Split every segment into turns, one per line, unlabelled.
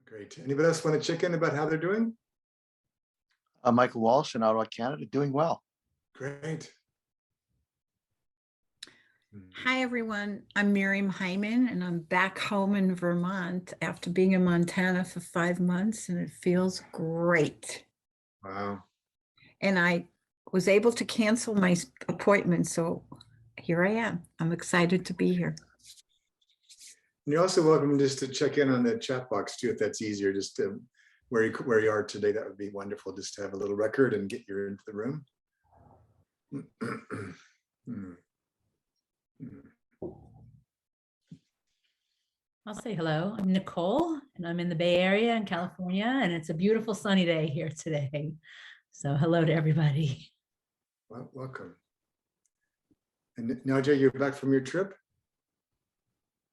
Great. Anybody else want to check in about how they're doing?
Michael Walsh in Ottawa, Canada, doing well.
Great.
Hi, everyone. I'm Miriam Hyman, and I'm back home in Vermont after being in Montana for 5 months, and it feels great.
Wow.
And I was able to cancel my appointment, so here I am. I'm excited to be here.
And you're also welcome just to check in on the chat box too, if that's easier, just to where you are today. That would be wonderful, just to have a little record and get you into the room.
I'll say hello. I'm Nicole, and I'm in the Bay Area in California, and it's a beautiful sunny day here today. So hello to everybody.
Well, welcome. And Nadia, you're back from your trip?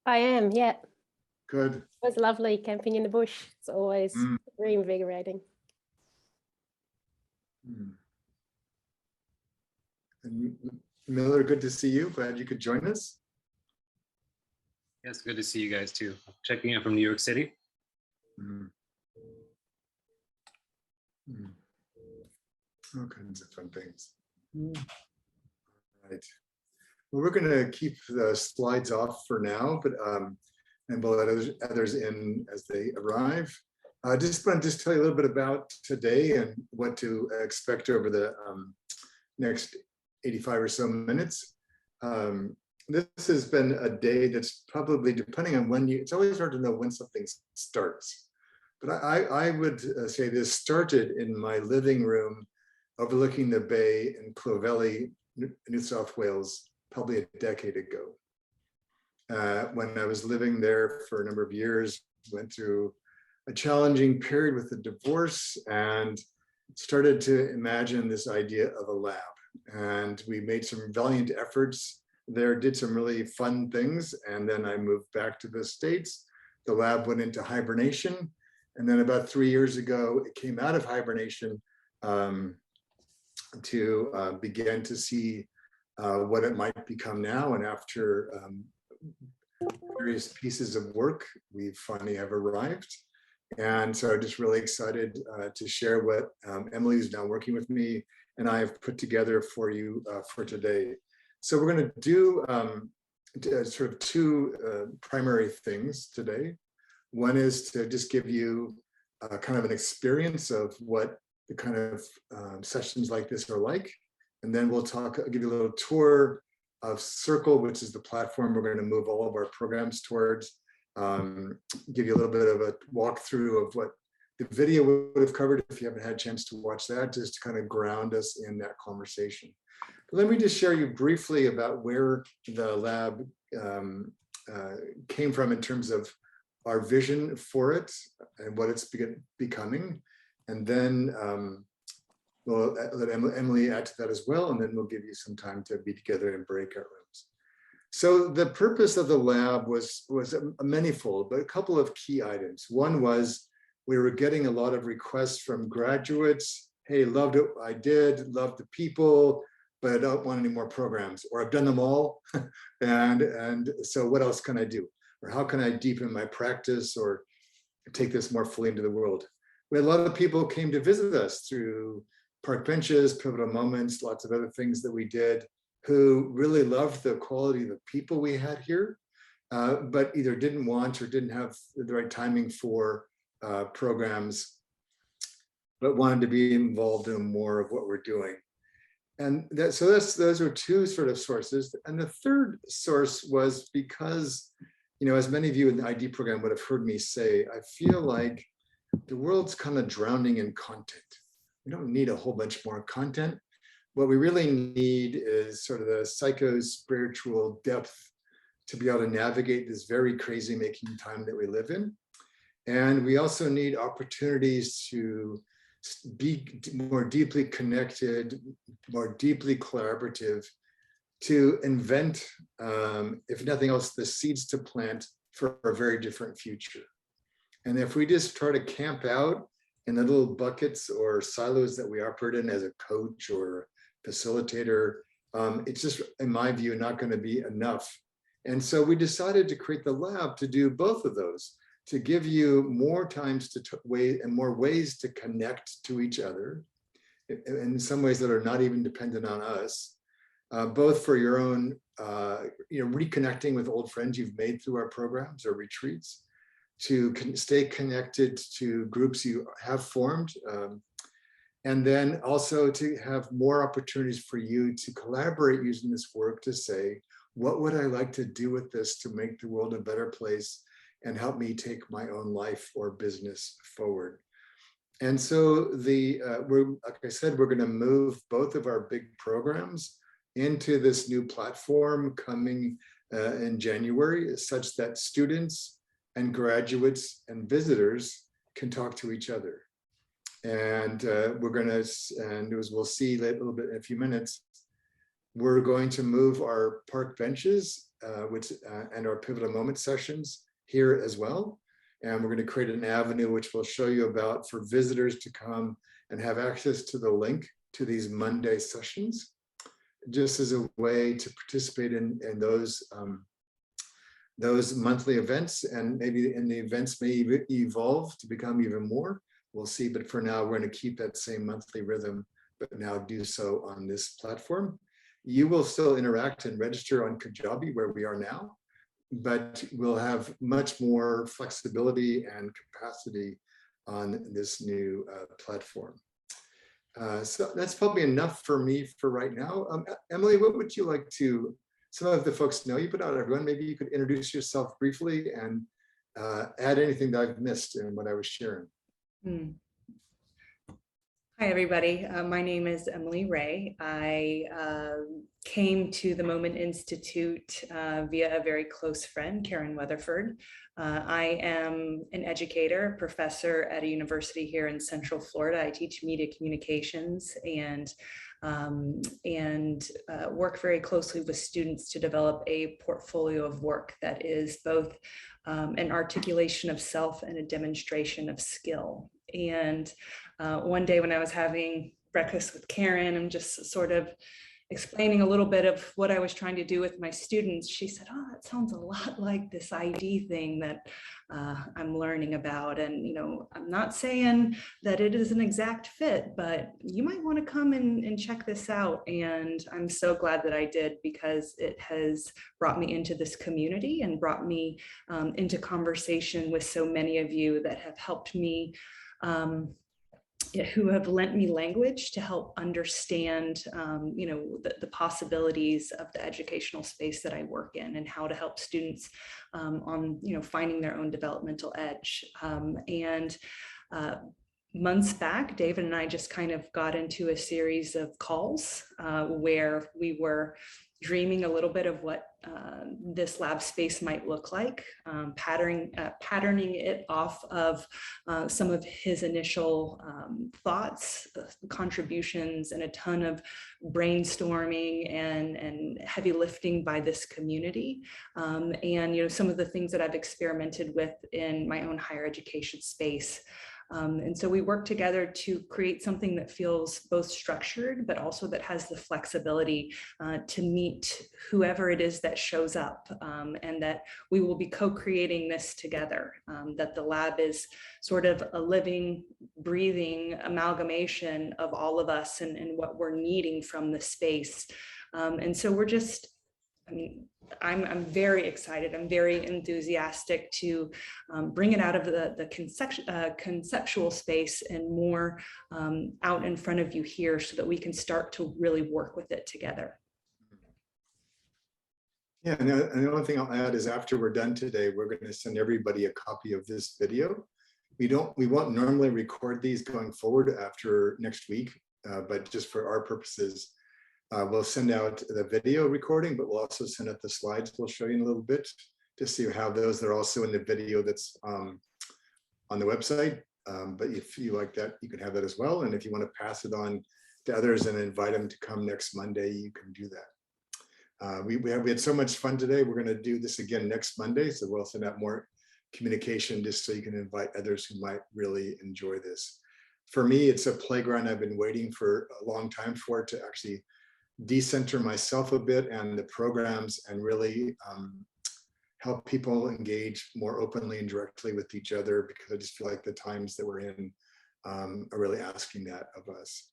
I am, yeah.
Good.
It was lovely camping in the bush. It's always very invigorating.
And Miller, good to see you. Glad you could join us.
Yes, good to see you guys too. Checking in from New York City.
All kinds of fun things. Right. Well, we're going to keep the slides off for now, but and we'll let others in as they arrive. I just want to tell you a little bit about today and what to expect over the next 85 or so minutes. This has been a day that's probably, depending on when it's always hard to know when something starts. But I would say this started in my living room overlooking the bay in Clovelly, New South Wales, probably a decade ago. When I was living there for a number of years, went through a challenging period with a divorce and started to imagine this idea of a lab. And we made some valiant efforts there, did some really fun things. And then I moved back to the States. The lab went into hibernation. And then about 3 years ago, it came out of hibernation to begin to see what it might become now. And after various pieces of work, we finally have arrived. And so I'm just really excited to share what Emily, who's now working with me, and I have put together for you for today. So we're going to do sort of two primary things today. One is to just give you kind of an experience of what the kind of sessions like this are like. And then we'll give you a little tour of Circle, which is the platform we're going to move all of our programs towards. Give you a little bit of a walkthrough of what the video would have covered if you haven't had a chance to watch that, just to kind of ground us in that conversation. But let me just share you briefly about where the lab came from in terms of our vision for it and what it's becoming. And then we'll let Emily add to that as well, and then we'll give you some time to be together in breakout rooms. So the purpose of the lab was a manifold, but a couple of key items. One was we were getting a lot of requests from graduates. Hey, loved it, I did, loved the people, but I don't want any more programs, or I've done them all. and so what else can I do? Or how can I deepen my practice or take this more fully into the world? We had a lot of people came to visit us through park benches, pivotal moments, lots of other things that we did, who really loved the quality of the people we had here, but either didn't want or didn't have the right timing for programs, but wanted to be involved in more of what we're doing. And those are two sort of sources. And the third source was because, as many of you in the ID program would have heard me say, I feel like the world's kind of drowning in content. We don't need a whole bunch more content. What we really need is sort of the psycho-spiritual depth to be able to navigate this very crazy making time that we live in. And we also need opportunities to be more deeply connected, more deeply collaborative, to invent, if nothing else, the seeds to plant for a very different future. And if we just try to camp out in the little buckets or silos that we operate in as a coach or facilitator, it's just, in my view, not going to be enough. And so we decided to create the lab to do both of those, to give you more times to and more ways to connect to each other in some ways that are not even dependent on us, both for your own, reconnecting with old friends you've made through our programs or retreats, to stay connected to groups you have formed, and then also to have more opportunities for you to collaborate using this work to say, what would I like to do with this to make the world a better place and help me take my own life or business forward? And so like I said, we're going to move both of our big programs into this new platform coming in January, such that students and graduates and visitors can talk to each other. And we're going to, and as we'll see a little bit in a few minutes, we're going to move our park benches and our pivotal moment sessions here as well. And we're going to create an avenue which we'll show you about for visitors to come and have access to the link to these Monday sessions, just as a way to participate in those monthly events. And maybe the events may evolve to become even more. We'll see. But for now, we're going to keep that same monthly rhythm, but now do so on this platform. You will still interact and register on Kajabi, where we are now, but we'll have much more flexibility and capacity on this new platform. So that's probably enough for me for right now. Emily, what would you like to, some of the folks know you, but not everyone, maybe you could introduce yourself briefly and add anything that I've missed in what I was sharing.
Hi, everybody. My name is Emily Wray. I came to the Moment Institute via a very close friend, Karen Weatherford. I am an educator, professor at a university here in Central Florida. I teach media communications and work very closely with students to develop a portfolio of work that is both an articulation of self and a demonstration of skill. And one day when I was having breakfast with Karen and just sort of explaining a little bit of what I was trying to do with my students, she said, "Oh, that sounds a lot like this ID thing that I'm learning about. And, I'm not saying that it is an exact fit, but you might want to come and check this out." And I'm so glad that I did, because it has brought me into this community and brought me into conversation with so many of you that have helped me, who have lent me language to help understand, the possibilities of the educational space that I work in, and how to help students on, finding their own developmental edge. Months back, David and I just kind of got into a series of calls where we were dreaming a little bit of what this lab space might look like, patterning it off of some of his initial thoughts, contributions, and a ton of brainstorming and heavy lifting by this community. And some of the things that I've experimented with in my own higher education space. And so we work together to create something that feels both structured, but also that has the flexibility to meet whoever it is that shows up, and that we will be co-creating this together, that the lab is sort of a living, breathing amalgamation of all of us and what we're needing from the space. And so we're just, I'm very excited. I'm very enthusiastic to bring it out of the conceptual space and more out in front of you here, so that we can start to really work with it together.
Yeah, and the only thing I'll add is, after we're done today, we're going to send everybody a copy of this video. We won't normally record these going forward after next week, but just for our purposes, we'll send out the video recording, but we'll also send out the slides we'll show you in a little bit, to see how those are also in the video that's on the website. But if you like that, you can have that as well. And if you want to pass it on to others and invite them to come next Monday, you can do that. We had so much fun today. We're going to do this again next Monday. So we'll send out more communication, just so you can invite others who might really enjoy this. For me, it's a playground I've been waiting for a long time for, to actually decenter myself a bit and the programs, and really help people engage more openly and directly with each other, because I just feel like the times that we're in are really asking that of us.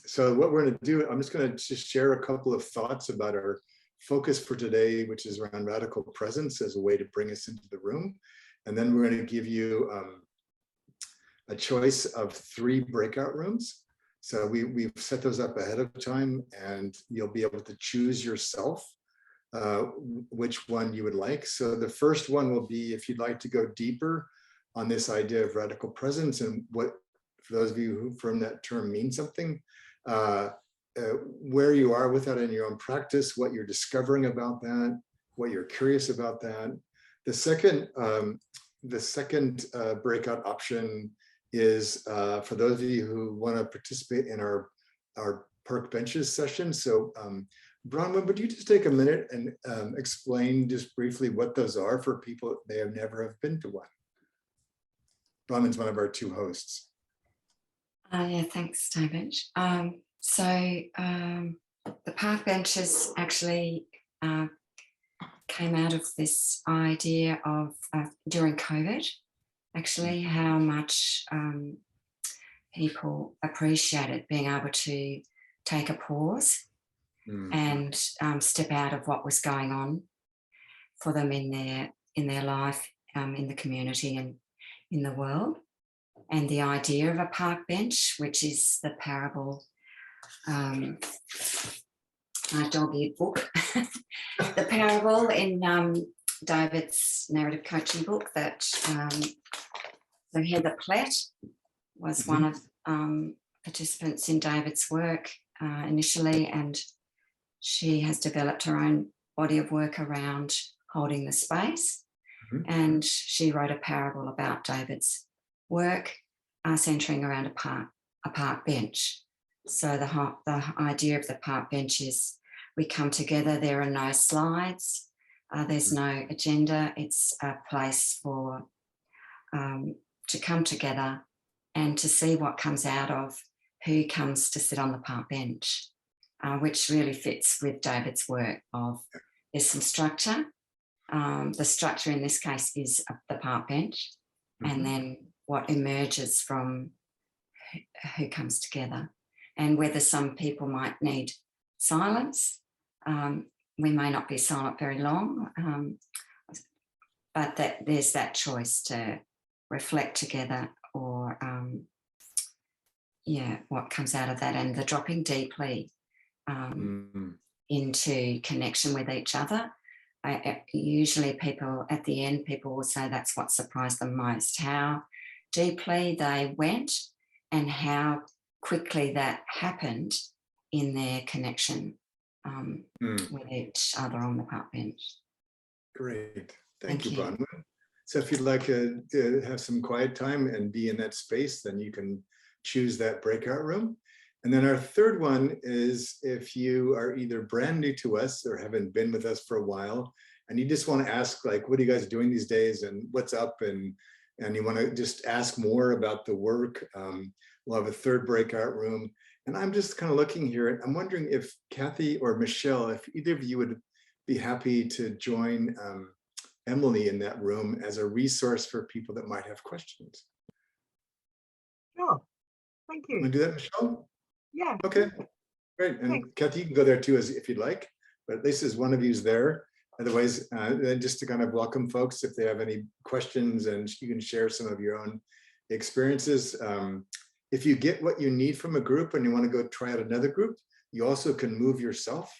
So what we're going to do, I'm just going to just share a couple of thoughts about our focus for today, which is around radical presence as a way to bring us into the room. And then we're going to give you a choice of 3 breakout rooms. So we've set those up ahead of time, and you'll be able to choose yourself which one you would like. So the first one will be if you'd like to go deeper on this idea of radical presence and what, for those of you who from that term means something, where you are with that in your own practice, what you're discovering about that, what you're curious about that. The second breakout option is for those of you who want to participate in our park benches session. So Bronwyn, would you just take a minute and explain just briefly what those are for people that may have never have been to one? Bronwyn's one of our 2 hosts.
Yeah, thanks, David. The park benches actually came out of this idea of during COVID, actually, how much people appreciated being able to take a pause and step out of what was going on for them in their life, in the community and in the world. And the idea of a park bench, which is the parable, dog-eared book, the parable in David's narrative coaching book that so Heather Platt was one of participants in David's work initially, and she has developed her own body of work around holding the space. And she wrote a parable about David's work centering around a park bench. So the idea of the park bench is we come together, there are no slides, there's no agenda, it's a place for to come together and to see what comes out of who comes to sit on the park bench, which really fits with David's work of there's some structure. The structure in this case is the park bench, and then what emerges from who comes together, and whether some people might need silence. We may not be silent very long, but that there's that choice to reflect together, or what comes out of that, and the dropping deeply into connection with each other. Usually people at the end, people will say that's what surprised them most, how deeply they went and how quickly that happened in their connection with each other on the park bench.
Great, thank you,
you.
Bronwyn. So if you'd like to have some quiet time and be in that space, then you can choose that breakout room. And then our third one is if you are either brand new to us or haven't been with us for a while, and you just want to ask, like, what are you guys doing these days and what's up, and you want to just ask more about the work, we'll have a third breakout room. And I'm just kind of looking here, and I'm wondering if Kathy or Michelle, if either of you would be happy to join Emily in that room as a resource for people that might have questions.
Sure, thank you.
Want to do that, Michelle?
Yeah.
Okay, great. And
Thanks.
Kathy, you can go there too, if you'd like, but at least as one of you's there. Otherwise, then just to kind of welcome folks if they have any questions, and you can share some of your own experiences. If you get what you need from a group and you want to go try out another group, you also can move yourself.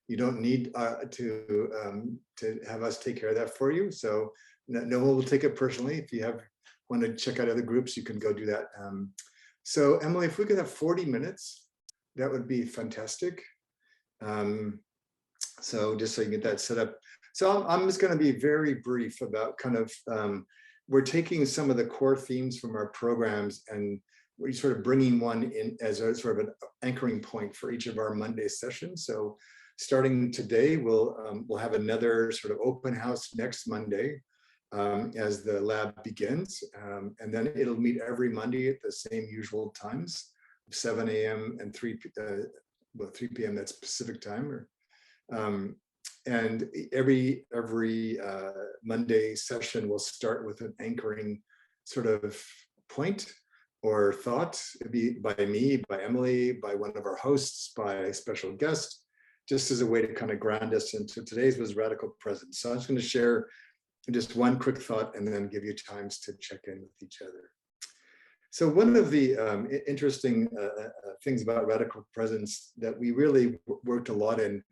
You don't need to have us take care of that for you. So no one will take it personally. If you want to check out other groups, you can go do that. So Emily, if we could have 40 minutes, that would be fantastic. So just so you get that set up. So I'm just going to be very brief about kind of, we're taking some of the core themes from our programs and we're sort of bringing one in as a sort of an anchoring point for each of our Monday sessions. So starting today, we'll have another sort of open house next Monday as the lab begins. And then it'll meet every Monday at the same usual times, 7 a.m. and 3 p.m. that's Pacific time. And every Monday session will start with an anchoring sort of point or thought. It'd be by me, by Emily, by one of our hosts, by a special guest, just as a way to kind of ground us into today's was radical presence. So I'm just going to share just one quick thought and then give you times to check in with each other. So one of the interesting things about radical presence that we really worked a lot in,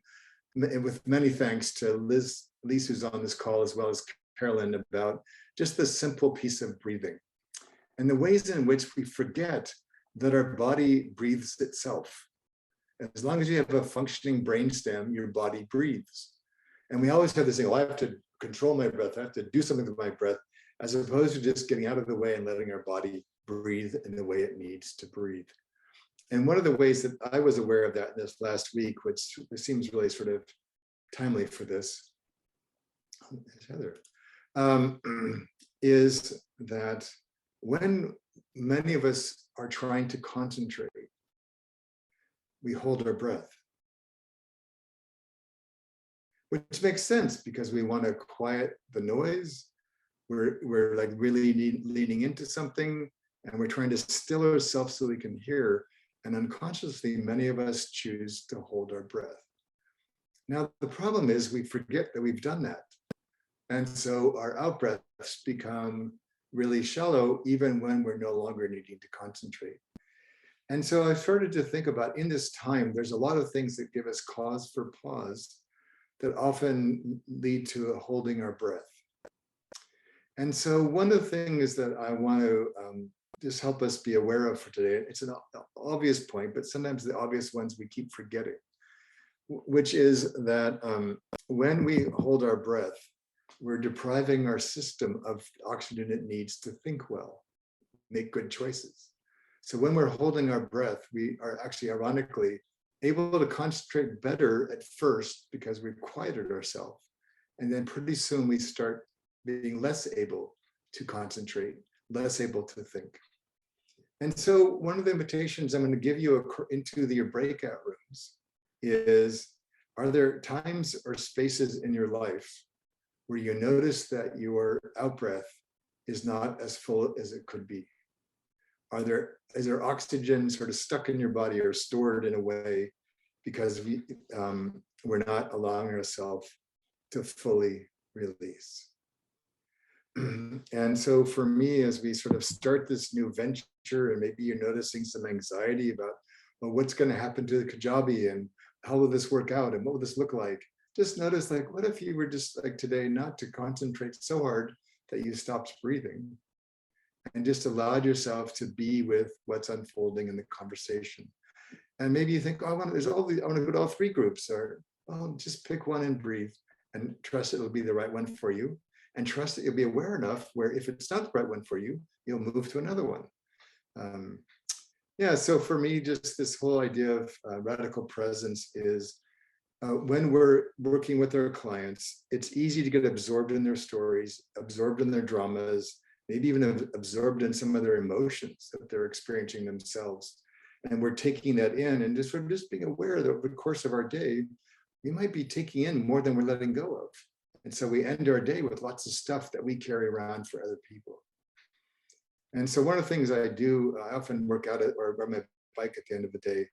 and with many thanks to Liz, who's on this call, as well as Carolyn, about just the simple piece of breathing and the ways in which we forget that our body breathes itself. As long as you have a functioning brainstem, your body breathes. And we always have this thing, oh, I have to control my breath, I have to do something with my breath, as opposed to just getting out of the way and letting our body breathe in the way it needs to breathe. And one of the ways that I was aware of that in this last week, which seems really sort of timely for this, Heather, is that when many of us are trying to concentrate, we hold our breath. Which makes sense because we want to quiet the noise. We're like really leaning into something and we're trying to still ourselves so we can hear. And unconsciously, many of us choose to hold our breath. Now, the problem is we forget that we've done that. And so our out breaths become really shallow, even when we're no longer needing to concentrate. And so I started to think about in this time, there's a lot of things that give us cause for pause that often lead to holding our breath. And so one of the things that I want to just help us be aware of for today, it's an obvious point, but sometimes the obvious ones we keep forgetting, which is that when we hold our breath, we're depriving our system of oxygen it needs to think well, make good choices. So when we're holding our breath, we are actually ironically able to concentrate better at first because we've quieted ourselves. And then pretty soon we start being less able to concentrate, less able to think. And so one of the invitations I'm going to give you into your breakout rooms is, are there times or spaces in your life where you notice that your out breath is not as full as it could be? Is there oxygen sort of stuck in your body or stored in a way because we're not allowing ourselves to fully release? And so for me, as we sort of start this new venture, and maybe you're noticing some anxiety about, well, what's going to happen to the Kajabi and how will this work out and what will this look like? Just notice, like, what if you were just like today not to concentrate so hard that you stopped breathing and just allowed yourself to be with what's unfolding in the conversation. And maybe you think, oh, I want to go to all three groups, or oh, just pick one and breathe and trust it'll be the right one for you. And trust that you'll be aware enough where if it's not the right one for you, you'll move to another one. Yeah, so for me, just this whole idea of radical presence is when we're working with our clients, it's easy to get absorbed in their stories, absorbed in their dramas, maybe even absorbed in some of their emotions that they're experiencing themselves. And we're taking that in and just sort of just being aware that over the course of our day, we might be taking in more than we're letting go of. And so we end our day with lots of stuff that we carry around for other people. And so one of the things I do, I often work out or ride my bike at the end of the day,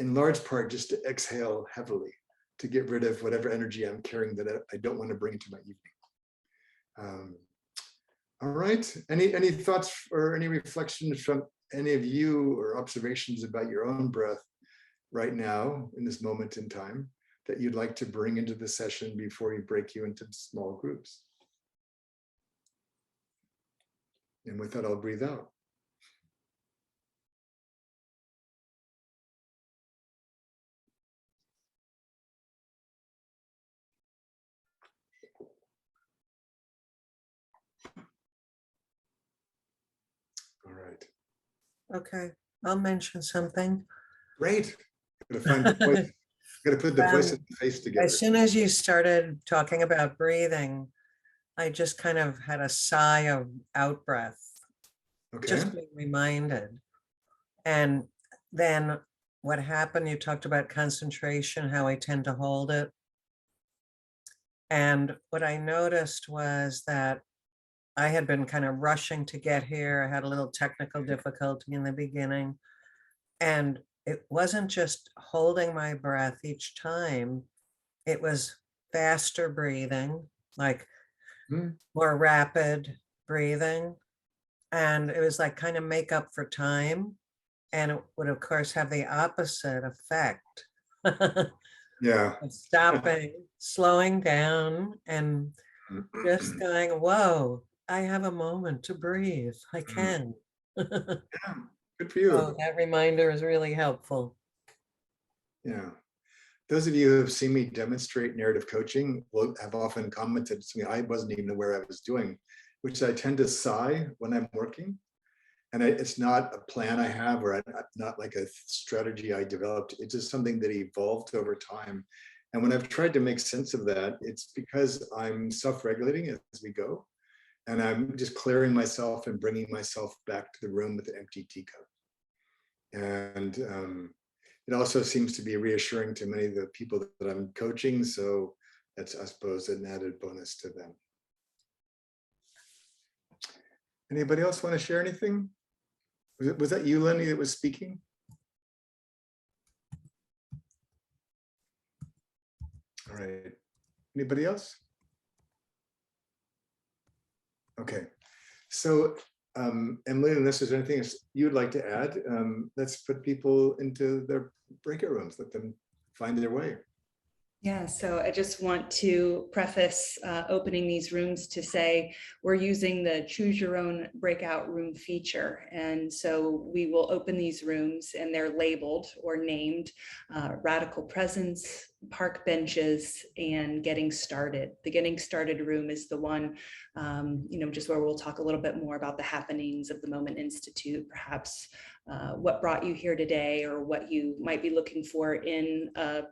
in large part just to exhale heavily, to get rid of whatever energy I'm carrying that I don't want to bring into my evening. All right, any thoughts or any reflections from any of you or observations about your own breath right now in this moment in time that you'd like to bring into the session before we break you into small groups? And with that, I'll breathe out. All right.
Okay, I'll mention something.
Great. Gotta find the voice. Gotta put the voice and the face together.
As soon as you started talking about breathing, I just kind of had a sigh of out breath,
Okay.
just being reminded. And then what happened, you talked about concentration, how I tend to hold it. And what I noticed was that I had been kind of rushing to get here. I had a little technical difficulty in the beginning. And it wasn't just holding my breath each time, it was faster breathing, like more rapid breathing. And it was like kind of make up for time. And it would, of course, have the opposite effect.
Yeah.
Of stopping, slowing down, and just going, whoa, I have a moment to breathe. I can.
Yeah. Good for you.
So that reminder is really helpful.
Yeah. Those of you who have seen me demonstrate narrative coaching will have often commented to me, I wasn't even aware I was doing, which I tend to sigh when I'm working. And it's not a plan I have, or not like a strategy I developed. It's just something that evolved over time. And when I've tried to make sense of that, it's because I'm self-regulating as we go. And I'm just clearing myself and bringing myself back to the room with the empty teacup. And it also seems to be reassuring to many of the people that I'm coaching. So that's, I suppose, an added bonus to them. Anybody else want to share anything? Was that you, Lenny, that was speaking? All right. Anybody else? Okay. So, Emily, unless there's anything else you'd like to add, let's put people into their breakout rooms. Let them find their way.
Yeah, so I just want to preface opening these rooms to say we're using the choose your own breakout room feature. And so we will open these rooms and they're labeled or named Radical Presence, Park Benches, and Getting Started. The Getting Started room is the one, just where we'll talk a little bit more about the happenings of the Moment Institute, perhaps what brought you here today, or what you might be looking for in a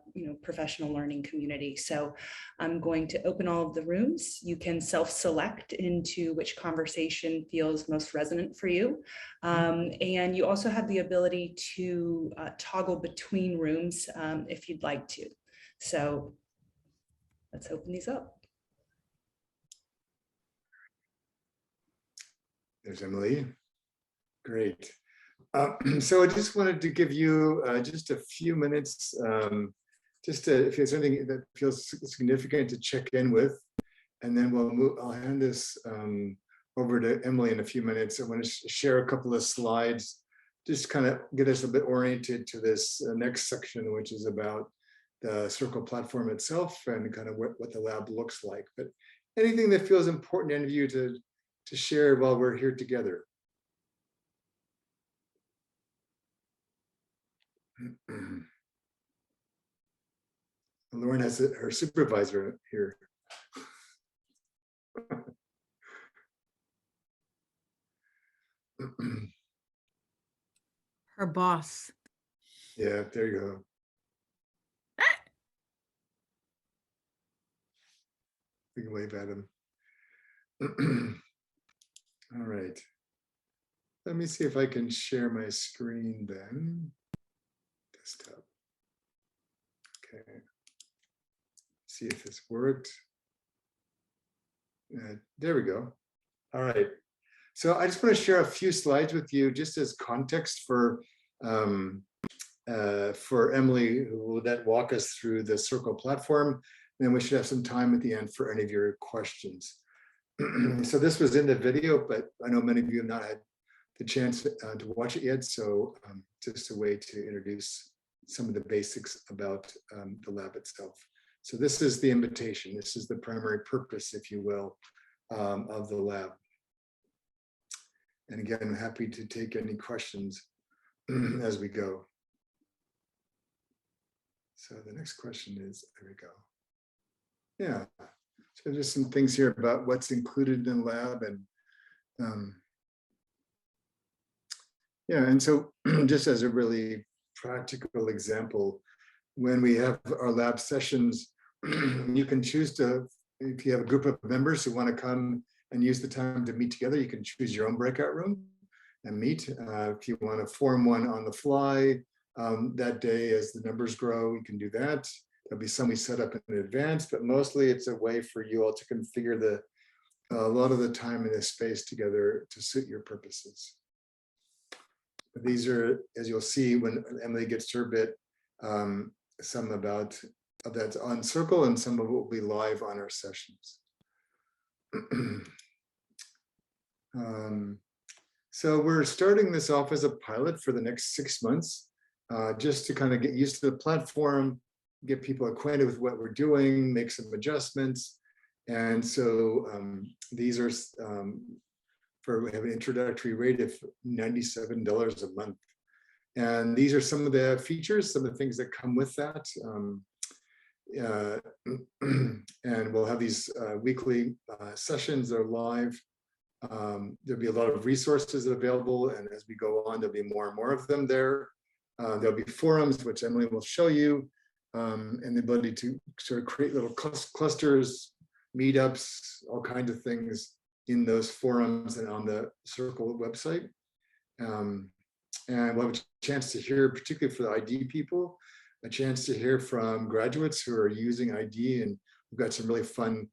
professional learning community. So I'm going to open all of the rooms. You can self-select into which conversation feels most resonant for you. And you also have the ability to toggle between rooms if you'd like to. So let's open these up.
There's Emily. Great. So I just wanted to give you just a few minutes, if there's anything that feels significant to check in with, and then I'll hand this over to Emily in a few minutes. I want to share a couple of slides, just kind of get us a bit oriented to this next section, which is about the Circle platform itself and kind of what the lab looks like. But anything that feels important to any of you to share while we're here together. Lauren has her supervisor here.
Her boss.
Yeah, there you go. We can wave at him. All right. Let me see if I can share my screen then. Desktop. Okay. See if this worked. There we go. All right. So I just want to share a few slides with you just as context for Emily, who will then walk us through the Circle platform. And then we should have some time at the end for any of your questions. So this was in the video, but I know many of you have not had the chance to watch it yet. So just a way to introduce some of the basics about the lab itself. So this is the invitation. This is the primary purpose, if you will, of the lab. And again, I'm happy to take any questions as we go. So the next question is, there we go. Yeah, so there's some things here about what's included in the lab, and yeah, and so just as a really practical example, when we have our lab sessions, you can choose to, if you have a group of members who want to come and use the time to meet together, you can choose your own breakout room and meet. If you want to form one on the fly that day as the numbers grow, you can do that. There'll be some we set up in advance, but mostly it's a way for you all to configure a lot of the time in this space together to suit your purposes. These are, as you'll see when Emily gets to her bit, some about that's on Circle, and some of it will be live on our sessions. So we're starting this off as a pilot for the next 6 months, just to kind of get used to the platform, get people acquainted with what we're doing, make some adjustments. And so these are we have an introductory rate of $97 a month. And these are some of the features, some of the things that come with that. And we'll have these weekly sessions that are live. There'll be a lot of resources available, and as we go on, there'll be more and more of them there. There'll be forums, which Emily will show you, and the ability to sort of create little clusters, meetups, all kinds of things in those forums and on the Circle website. And we'll have a chance to hear, particularly for the ID people, a chance to hear from graduates who are using ID, and we've got some really fun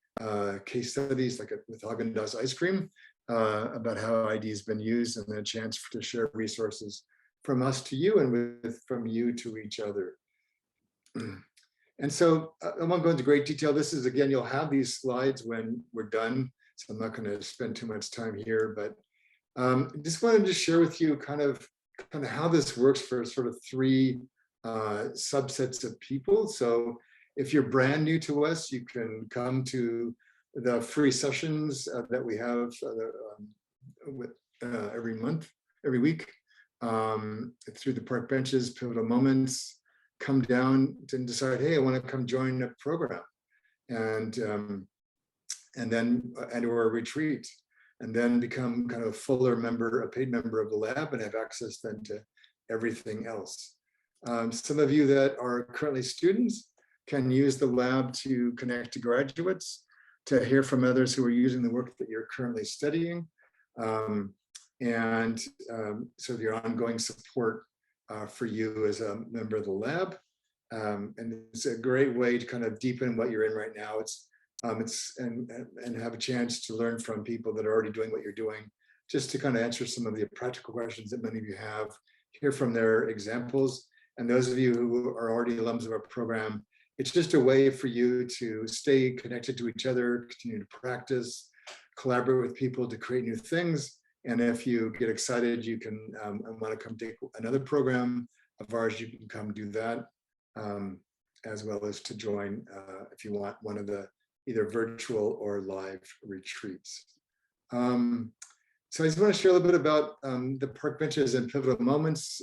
case studies, like with Haagen-Dazs ice cream, about how ID has been used, and then a chance to share resources from us to you and from you to each other. And so I won't go into great detail. This is, again, you'll have these slides when we're done, so I'm not going to spend too much time here, but just wanted to share with you kind of how this works for sort of 3 subsets of people. So if you're brand new to us, you can come to the free sessions that we have every week through the park benches, pivotal moments. Come down and decide, hey, I want to come join a program, and or a retreat, and then become kind of a fuller member, a paid member of the lab, and have access then to everything else. Some of you that are currently students can use the lab to connect to graduates, to hear from others who are using the work that you're currently studying, and so your ongoing support for you as a member of the lab. And it's a great way to kind of deepen what you're in right now. And have a chance to learn from people that are already doing what you're doing, just to kind of answer some of the practical questions that many of you have, hear from their examples. And those of you who are already alums of our program, it's just a way for you to stay connected to each other, continue to practice, collaborate with people to create new things. And if you get excited, you can want to come take another program of ours, you can come do that, as well as to join if you want one of the either virtual or live retreats. So I just want to share a little bit about the park benches and pivotal moments.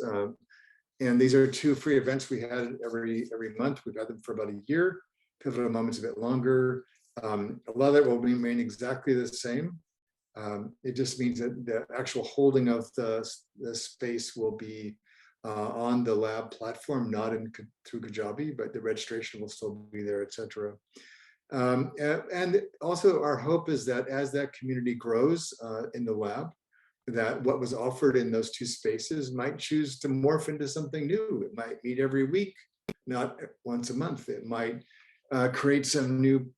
And these are 2 free events we had every month. We've had them for about a year. Pivotal moments a bit longer. A lot of it will remain exactly the same. It just means that the actual holding of the space will be on the lab platform, not through Kajabi, but the registration will still be there, etc. And also our hope is that as that community grows in the lab, that what was offered in those 2 spaces might choose to morph into something new. It might meet every week, not once a month. It might create some new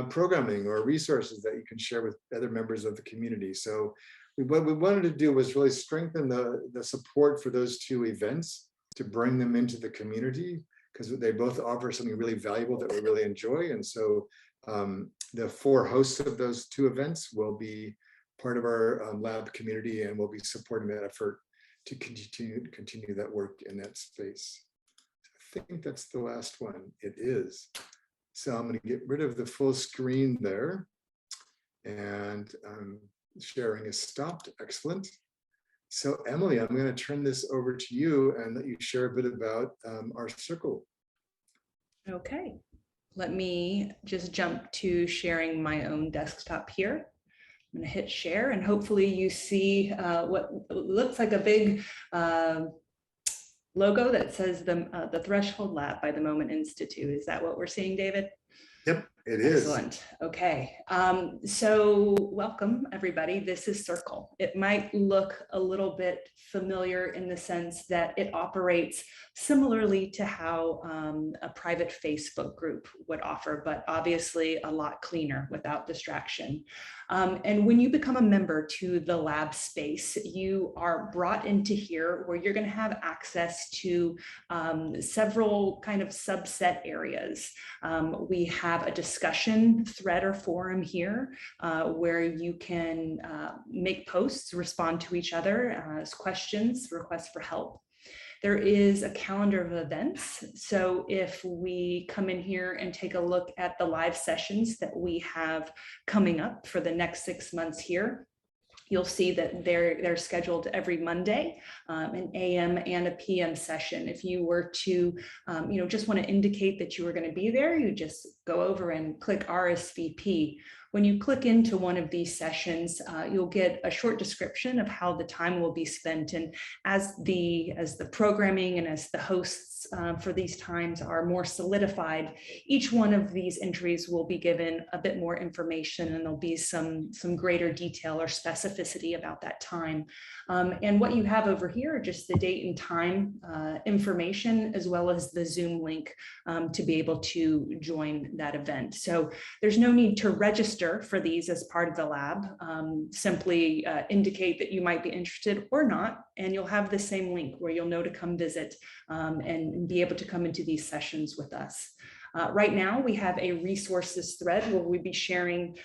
programming or resources that you can share with other members of the community. So what we wanted to do was really strengthen the support for those 2 events, to bring them into the community, because they both offer something really valuable that we really enjoy. And so the 4 hosts of those 2 events will be part of our lab community, and we'll be supporting that effort to continue that work in that space. I think that's the last one. It is. So I'm going to get rid of the full screen there, and sharing is stopped. Excellent. So Emily, I'm going to turn this over to you and let you share a bit about our circle.
Okay, let me just jump to sharing my own desktop here. I'm going to hit share, and hopefully you see what looks like a big logo that says the Threshold Lab by the Moment Institute. Is that what we're seeing, David?
Yep. It is.
Excellent. Okay. So welcome, everybody. This is Circle. It might look a little bit familiar in the sense that it operates similarly to how a private Facebook group would offer, but obviously a lot cleaner without distraction. And when you become a member to the lab space, you are brought into here where you're going to have access to several kind of subset areas. We have a discussion thread or forum here where you can make posts, respond to each other, ask questions, requests for help. There is a calendar of events. So if we come in here and take a look at the live sessions that we have coming up for the next 6 months here, you'll see that they're scheduled every Monday, an AM and a PM session. If you were to, just want to indicate that you were going to be there, you just go over and click RSVP. When you click into one of these sessions, you'll get a short description of how the time will be spent. And as the programming and as the hosts for these times are more solidified, each one of these entries will be given a bit more information, and there'll be some greater detail or specificity about that time. And what you have over here are just the date and time information, as well as the Zoom link to be able to join that event. So there's no need to register for these as part of the lab. Simply indicate that you might be interested or not, and you'll have the same link where you'll know to come visit and be able to come into these sessions with us. Right now, we have a resources thread where we'll be sharing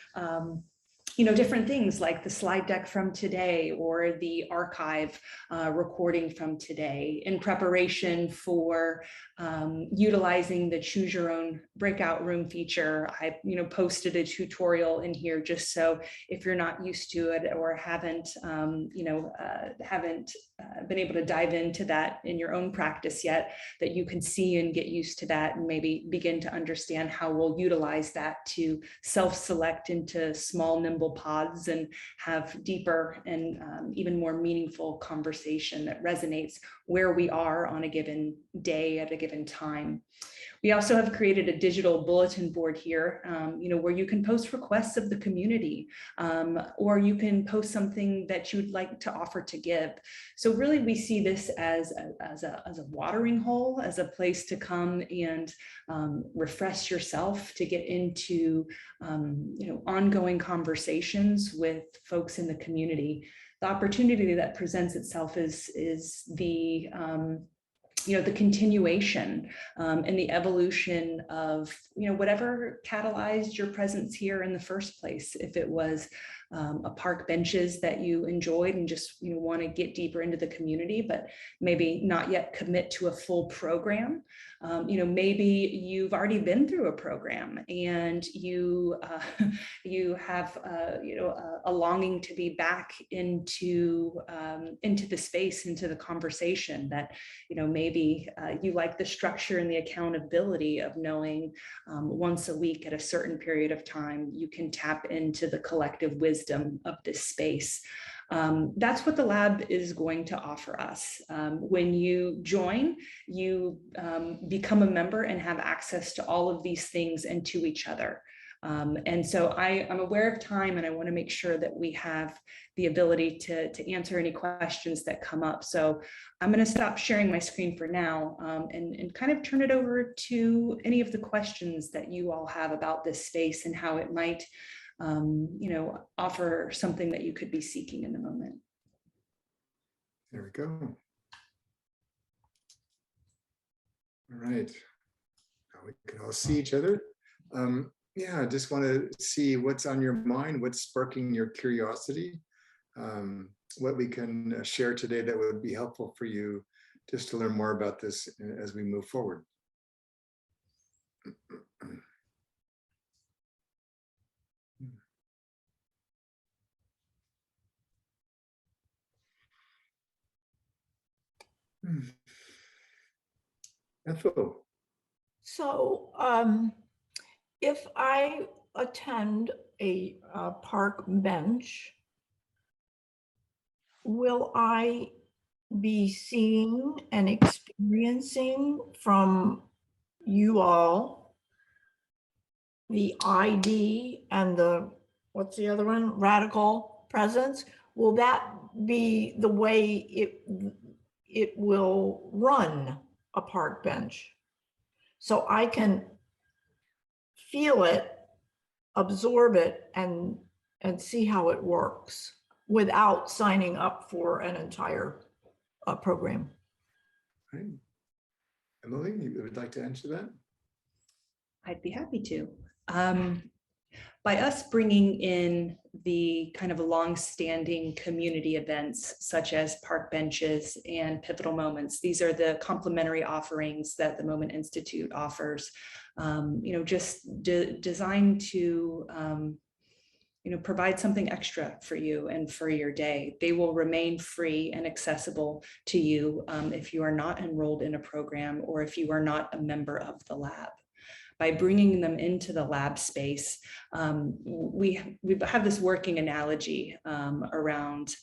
different things like the slide deck from today or the archive recording from today in preparation for utilizing the choose your own breakout room feature. I posted a tutorial in here just so if you're not used to it or haven't been able to dive into that in your own practice yet, that you can see and get used to that and maybe begin to understand how we'll utilize that to self-select into small, nimble pods and have deeper and even more meaningful conversation that resonates where we are on a given day at a given time. We also have created a digital bulletin board here, where you can post requests of the community, or you can post something that you'd like to offer to give. So really, we see this as a watering hole, as a place to come and refresh yourself, to get into ongoing conversations with folks in the community. The opportunity that presents itself is the the continuation and the evolution of whatever catalyzed your presence here in the first place. If it was a park benches that you enjoyed and just want to get deeper into the community, but maybe not yet commit to a full program. Maybe you've already been through a program and you have a longing to be back into the space, into the conversation. That maybe you like the structure and the accountability of knowing once a week at a certain period of time you can tap into the collective wisdom of this space. That's what the lab is going to offer us. When you join, you become a member and have access to all of these things and to each other. And so I'm aware of time, and I want to make sure that we have the ability to answer any questions that come up. So I'm going to stop sharing my screen for now and kind of turn it over to any of the questions that you all have about this space and how it might offer something that you could be seeking in the moment.
There we go. All right. Now we can all see each other. Yeah, I just want to see what's on your mind, what's sparking your curiosity, what we can share today that would be helpful for you just to learn more about this as we move forward. Ethel.
So if I attend a park bench, will I be seeing and experiencing from you all the ID and the, what's the other one? Radical presence. Will that be the way it will run a park bench? So I can feel it, absorb it, and see how it works without signing up for an entire program.
Right. Emily, you would like to answer that?
I'd be happy to. By us bringing in the kind of long-standing community events such as park benches and pivotal moments, these are the complementary offerings that the Moment Institute offers, just designed to provide something extra for you and for your day. They will remain free and accessible to you if you are not enrolled in a program or if you are not a member of the lab. By bringing them into the lab space, we have this working analogy around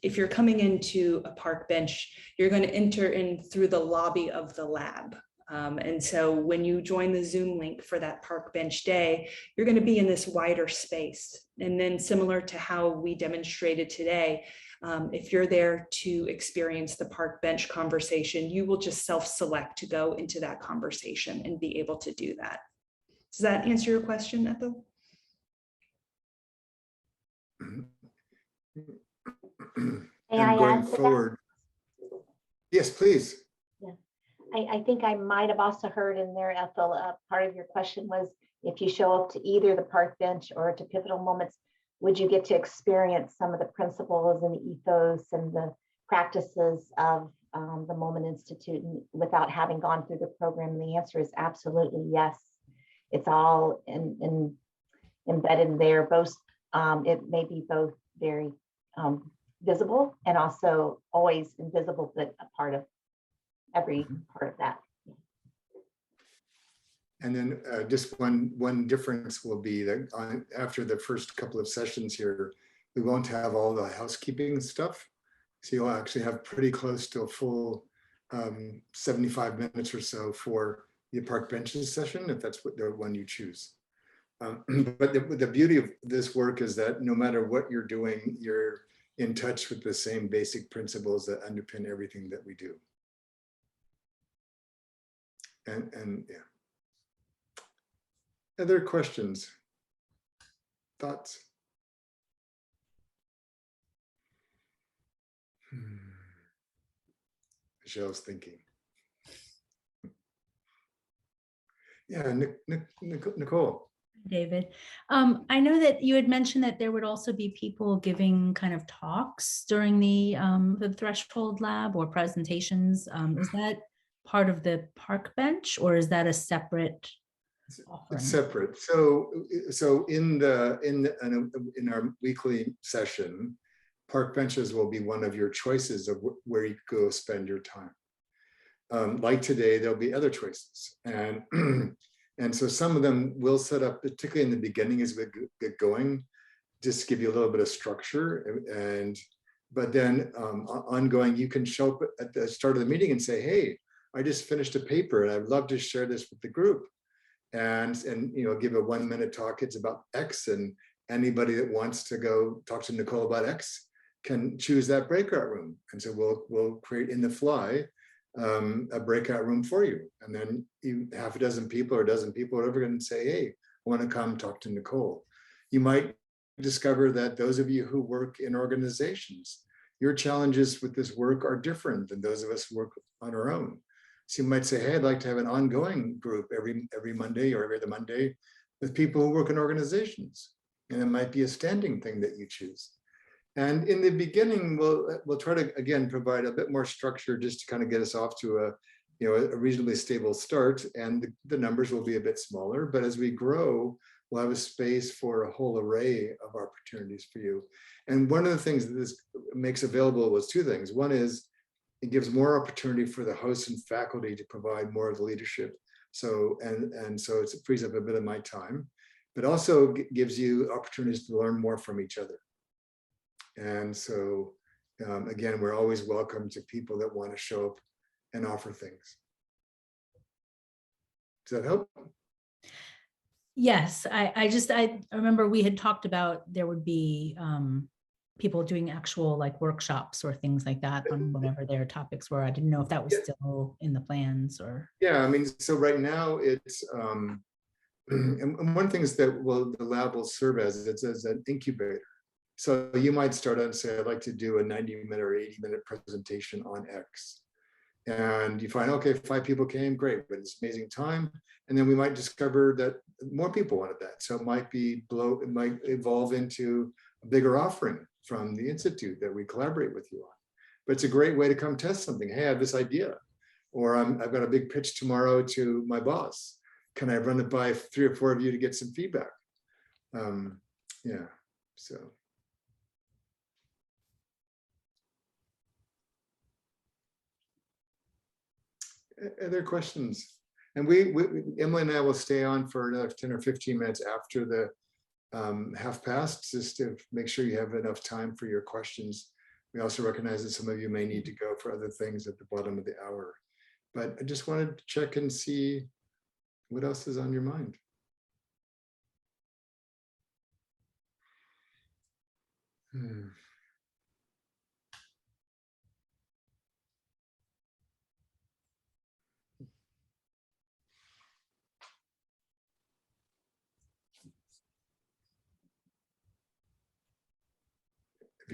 if you're coming into a park bench, you're going to enter in through the lobby of the lab. And so when you join the Zoom link for that park bench day, you're going to be in this wider space. And then similar to how we demonstrated today, if you're there to experience the park bench conversation, you will just self-select to go into that conversation and be able to do that. Does that answer your question, Ethel?
And going forward, yes, please.
I think I might have also heard in there, Ethel, part of your question was if you show up to either the park bench or to pivotal moments, would you get to experience some of the principles and the ethos and the practices of the Moment Institute without having gone through the program? And the answer is absolutely yes. It's all embedded there. Both it may be both very visible and also always invisible, but a part of every part of that.
And then just one difference will be that after the first couple of sessions here, we won't have all the housekeeping stuff. So you'll actually have pretty close to a full 75 minutes or so for the park benches session, if that's the one you choose. But the beauty of this work is that no matter what you're doing, you're in touch with the same basic principles that underpin everything that we do. And yeah. Other questions, thoughts? Michelle's thinking. Yeah, Nicole.
David, I know that you had mentioned that there would also be people giving kind of talks during the Threshold Lab or presentations. Is that part of the park bench, or is that a separate offering?
It's separate. So in our weekly session, park benches will be one of your choices of where you go spend your time. Like today, there'll be other choices, and so some of them will set up, particularly in the beginning as we get going, just to give you a little bit of structure. But then ongoing, you can show up at the start of the meeting and say, "Hey, I just finished a paper, and I'd love to share this with the group." And give a 1-minute talk. It's about X, and anybody that wants to go talk to Nicole about X can choose that breakout room. And so we'll create in the fly a breakout room for you. And then half a dozen people or a dozen people, whatever, going to say, "Hey, I want to come talk to Nicole." You might discover that those of you who work in organizations, your challenges with this work are different than those of us who work on our own. So you might say, "Hey, I'd like to have an ongoing group every Monday or every other Monday with people who work in organizations." And it might be a standing thing that you choose. And in the beginning, we'll try to, again, provide a bit more structure just to kind of get us off to a reasonably stable start. And the numbers will be a bit smaller. But as we grow, we'll have a space for a whole array of opportunities for you. And one of the things that this makes available was two things. One is it gives more opportunity for the hosts and faculty to provide more of the leadership. So it frees up a bit of my time, but also gives you opportunities to learn more from each other. And so again, we're always welcome to people that want to show up and offer things. Does that help?
Yes, I remember we had talked about there would be people doing actual like workshops or things like that on whatever their topics were. I didn't know if that was
Yeah.
still in the plans or.
Yeah, I mean, so right now it's, and one thing is that, well, the lab will serve as, it's as an incubator. So you might start out and say, I'd like to do a 90-minute or 80-minute presentation on X. And you find, okay, 5 people came, great, but it's amazing time. And then we might discover that more people wanted that. So it might it might evolve into a bigger offering from the Institute that we collaborate with you on. But it's a great way to come test something. Hey, I have this idea, or I've got a big pitch tomorrow to my boss. Can I run it by 3 or 4 of you to get some feedback? Yeah, so. Other questions? And Emily and I will stay on for another 10 or 15 minutes after the half past, just to make sure you have enough time for your questions. We also recognize that some of you may need to go for other things at the bottom of the hour. But I just wanted to check and see what else is on your mind.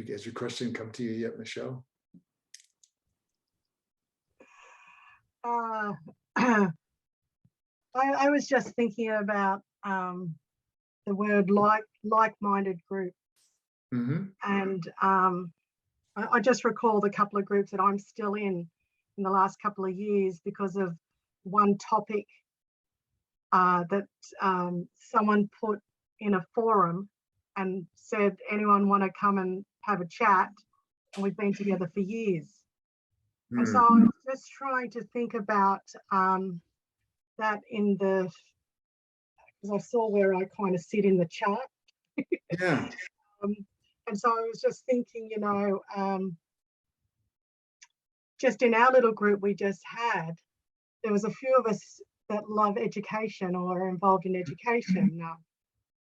Has your question come to you yet, Michelle?
I was just thinking about the word like-minded group.
Mm-hmm.
And I just recalled a couple of groups that I'm still in the last couple of years because of one topic that someone put in a forum and said, anyone want to come and have a chat? And we've been together for years. And so I was just trying to think about that in the, because I saw where I kind of sit in the chart.
Yeah.
And so I was just thinking, just in our little group we just had, there was a few of us that love education or are involved in education,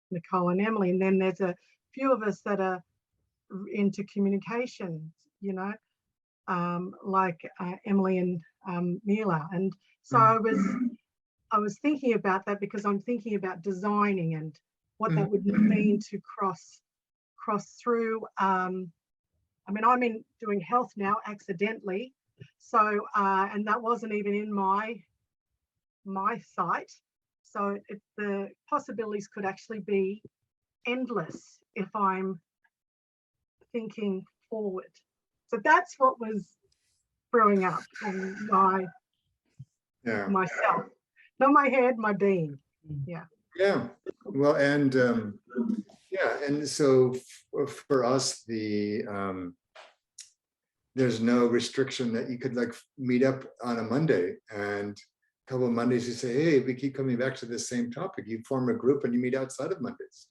Nicole and Emily, and then there's a few of us that are into communications, like Emily and Mila. And so I was thinking about that because I'm thinking about designing and what that would mean to cross through. I mean, I'm doing health now accidentally. So, and that wasn't even in my sight. So the possibilities could actually be endless if I'm thinking forward. So that's what was growing up in myself, not my head, my being. Yeah.
Yeah. Well, and yeah, and so for us, there's no restriction that you could like meet up on a Monday, and a couple of Mondays you say, hey, we keep coming back to this same topic. You form a group and you meet outside of Mondays.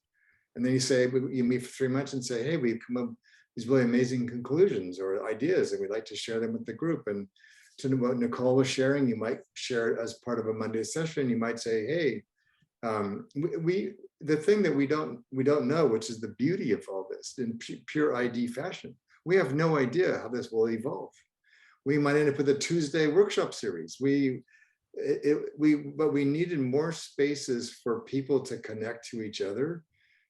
And then you say, you meet for 3 months and say, hey, we've come up with these really amazing conclusions or ideas, and we'd like to share them with the group. And to what Nicole was sharing, you might share it as part of a Monday session. You might say, hey, the thing that we don't know, which is the beauty of all this in pure ID fashion, we have no idea how this will evolve. We might end up with a Tuesday workshop series. But we needed more spaces for people to connect to each other,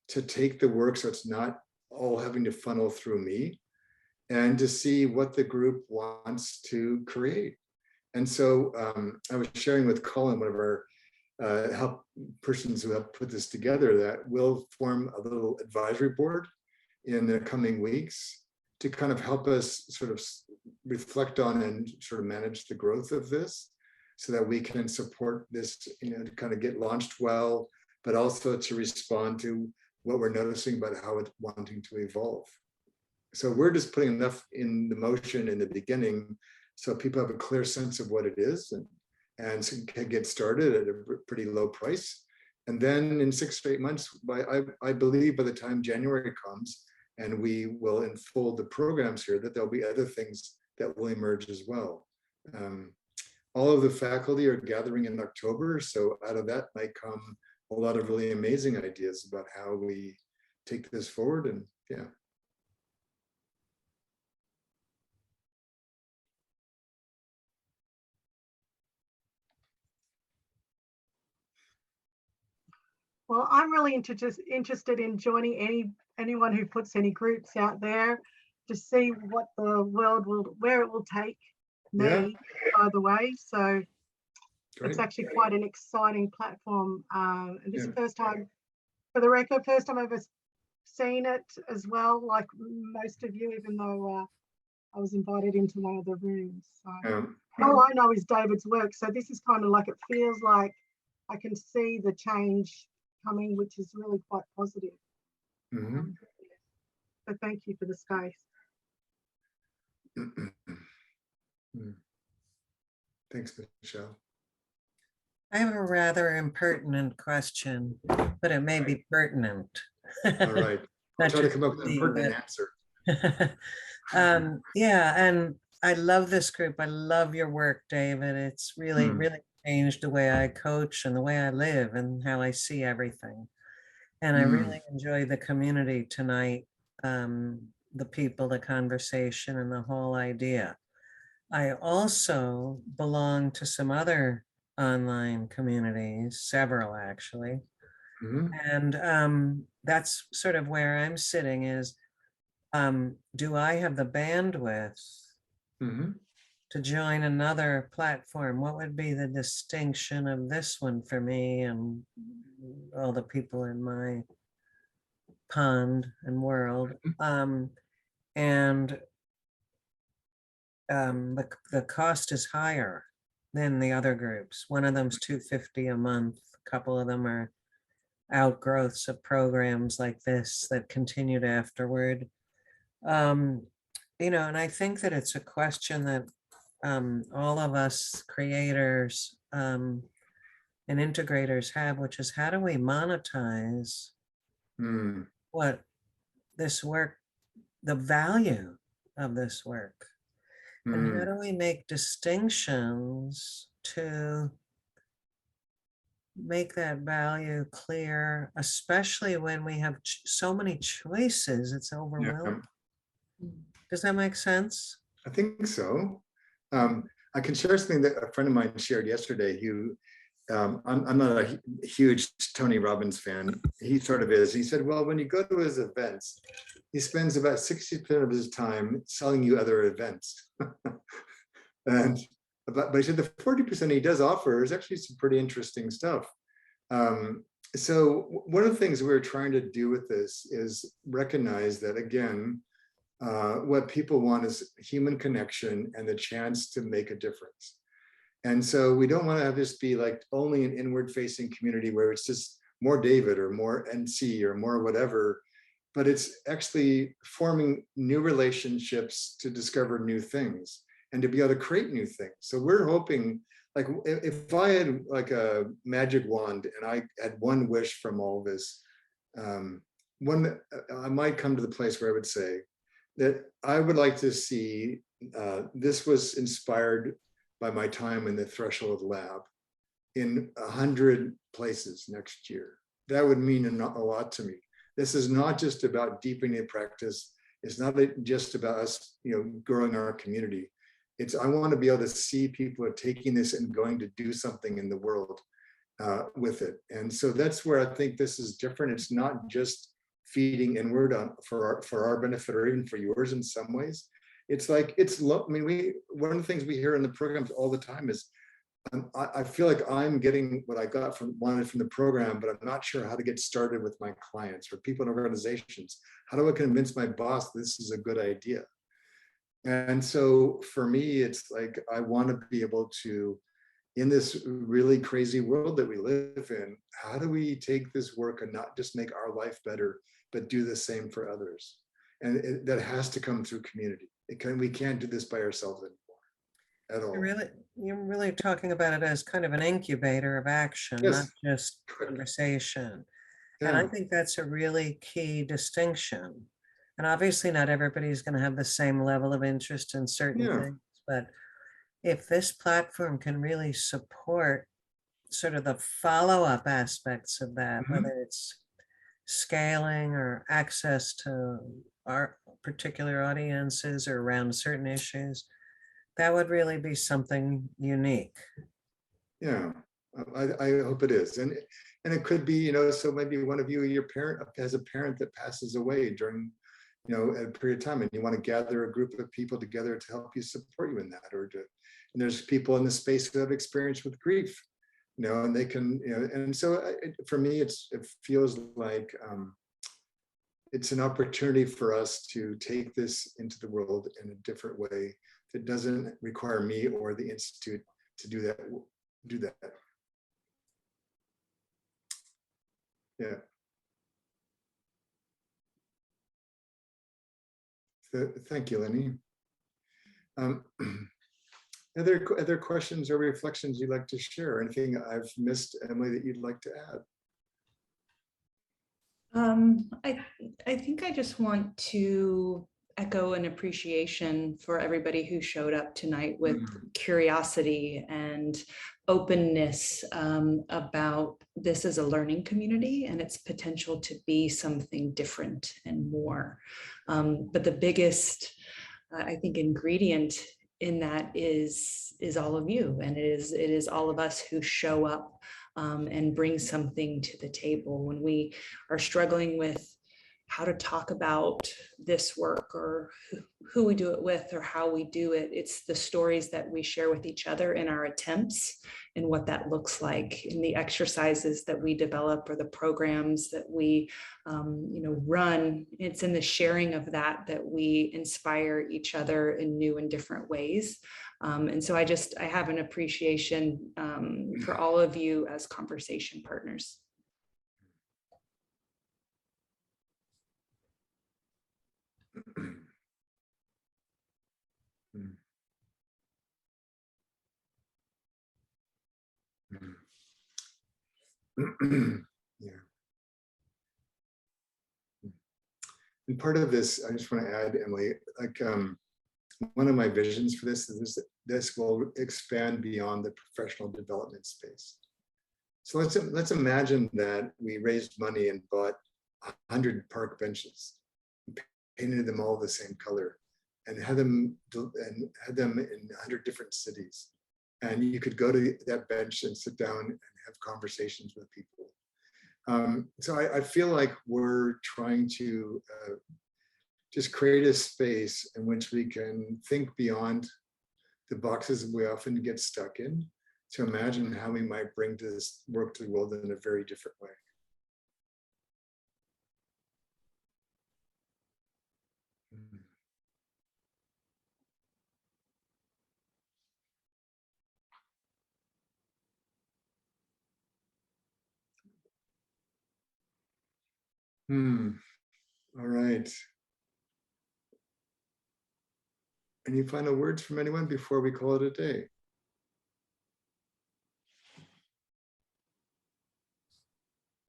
to take the work so it's not all having to funnel through me, and to see what the group wants to create. And so I was sharing with Colin, one of our help persons who helped put this together, that we'll form a little advisory board in the coming weeks to kind of help us sort of reflect on and sort of manage the growth of this, so that we can support this, to kind of get launched well, but also to respond to what we're noticing about how it's wanting to evolve. So we're just putting enough in the motion in the beginning so people have a clear sense of what it is, and so can get started at a pretty low price. And then in 6 to 8 months, I believe by the time January comes and we will unfold the programs here, that there'll be other things that will emerge as well. All of the faculty are gathering in October, so out of that might come a lot of really amazing ideas about how we take this forward. And yeah.
Well, I'm really interested in joining anyone who puts any groups out there to see what the world where it will take me,
Yeah.
by the way. So
Great.
it's actually quite an exciting platform. And this
Yeah.
first time, for the record, first time I've ever seen it as well, like most of you, even though I was invited into one of the rooms. So all I know is David's work. So this is kind of like, it feels like I can see the change coming, which is really quite positive. So thank you for the space.
Thanks, Michelle.
I have a rather impertinent question, but it may be pertinent.
All right. I'll try to come up with a pertinent answer.
Yeah, and I love this group. I love your work, David. It's really, really changed the way I coach and the way I live and how I see everything. And I really enjoy the community tonight, the people, the conversation, and the whole idea. I also belong to some other online communities, several actually. And that's sort of where I'm sitting is, do I have the bandwidth to join another platform? What would be the distinction of this one for me and all the people in my pond and world? The cost is higher than the other groups. One of them's $250 a month. A couple of them are outgrowths of programs like this that continued afterward. You know, and I think that it's a question that all of us creators and integrators have, which is how do we monetize what this work, the value of this work? And how do we make distinctions to make that value clear, especially when we have so many choices, it's overwhelming. Does that make sense?
I think so. I can share something that a friend of mine shared yesterday. Who I'm not a huge Tony Robbins fan. He sort of is. He said, well, when you go to his events, he spends about 60% of his time selling you other events. But he said the 40% he does offer is actually some pretty interesting stuff. So one of the things we're trying to do with this is recognize that, again, what people want is human connection and the chance to make a difference. And so we don't want to have this be like only an inward facing community where it's just more David or more NC or more whatever, but it's actually forming new relationships to discover new things and to be able to create new things. So we're hoping, like, if I had like a magic wand and I had one wish from all this, I might come to the place where I would say that I would like to see, this was inspired by my time in the Threshold Lab in 100 places next year. That would mean a lot to me. This is not just about deepening the practice. It's not just about us, growing our community. I want to be able to see people are taking this and going to do something in the world with it. And so that's where I think this is different. It's not just feeding inward for our benefit or even for yours in some ways. It's like, one of the things we hear in the programs all the time is, I feel like I'm getting what I wanted from the program, but I'm not sure how to get started with my clients or people in organizations. How do I convince my boss this is a good idea? And so for me, it's like, I want to be able to, in this really crazy world that we live in, how do we take this work and not just make our life better, but do the same for others? And that has to come through community. We can't do this by ourselves anymore at all.
You're really talking about it as kind of an incubator of action, not just conversation. And I think that's a really key distinction. And obviously not everybody's going to have the same level of interest in certain things, but if this platform can really support sort of the follow-up aspects of that,
Mhm.
whether it's scaling or access to our particular audiences or around certain issues, that would really be something unique.
Yeah, I hope it is. And it could be, so maybe one of you, your parent has a parent that passes away during, a period of time, and you want to gather a group of people together to help you support you in that, and there's people in the space who have experience with grief, and they can, and so for me, it feels like it's an opportunity for us to take this into the world in a different way that doesn't require me or the Institute to do that. Yeah. Thank you, Lenny. Other questions or reflections you'd like to share? Anything I've missed, Emily, that you'd like to add?
I think I just want to echo an appreciation for everybody who showed up tonight with curiosity and openness about this as a learning community and its potential to be something different and more. But the biggest, I think, ingredient in that is all of you, and it is all of us who show up and bring something to the table when we are struggling with how to talk about this work or who we do it with or how we do it. It's the stories that we share with each other in our attempts and what that looks like in the exercises that we develop or the programs that we run. It's in the sharing of that we inspire each other in new and different ways. And so I have an appreciation for all of you as conversation partners.
Yeah. And part of this, I just want to add, Emily, like one of my visions for this is this will expand beyond the professional development space. So let's imagine that we raised money and bought 100 park benches, painted them all the same color, and had them in 100 different cities. And you could go to that bench and sit down and have conversations with people. So I feel like we're trying to just create a space in which we can think beyond the boxes we often get stuck in, to imagine how we might bring this work to the world in a very different way. All right. Any final words from anyone before we call it a day?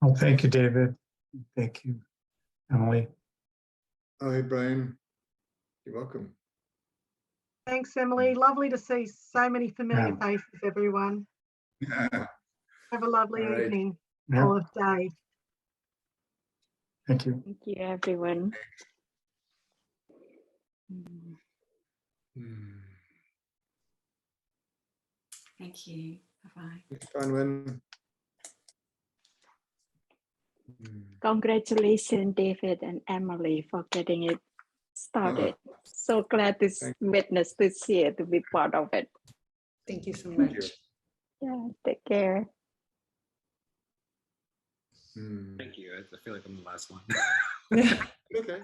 Well, thank you, David. Thank you, Emily.
Oh, hey, Brian. You're welcome.
Thanks, Emily. Lovely to see so many familiar faces, everyone.
Yeah.
Have a lovely evening
Yeah.
or day.
Thank you.
Thank you, everyone.
Thank you. Bye-bye.
Thanks, Bronwyn.
Congratulations, David and Emily, for getting it started. So glad to witness this year, to be part of it.
Thank you so much.
Yeah, take care.
Thank you. I feel like I'm the last one.
Okay.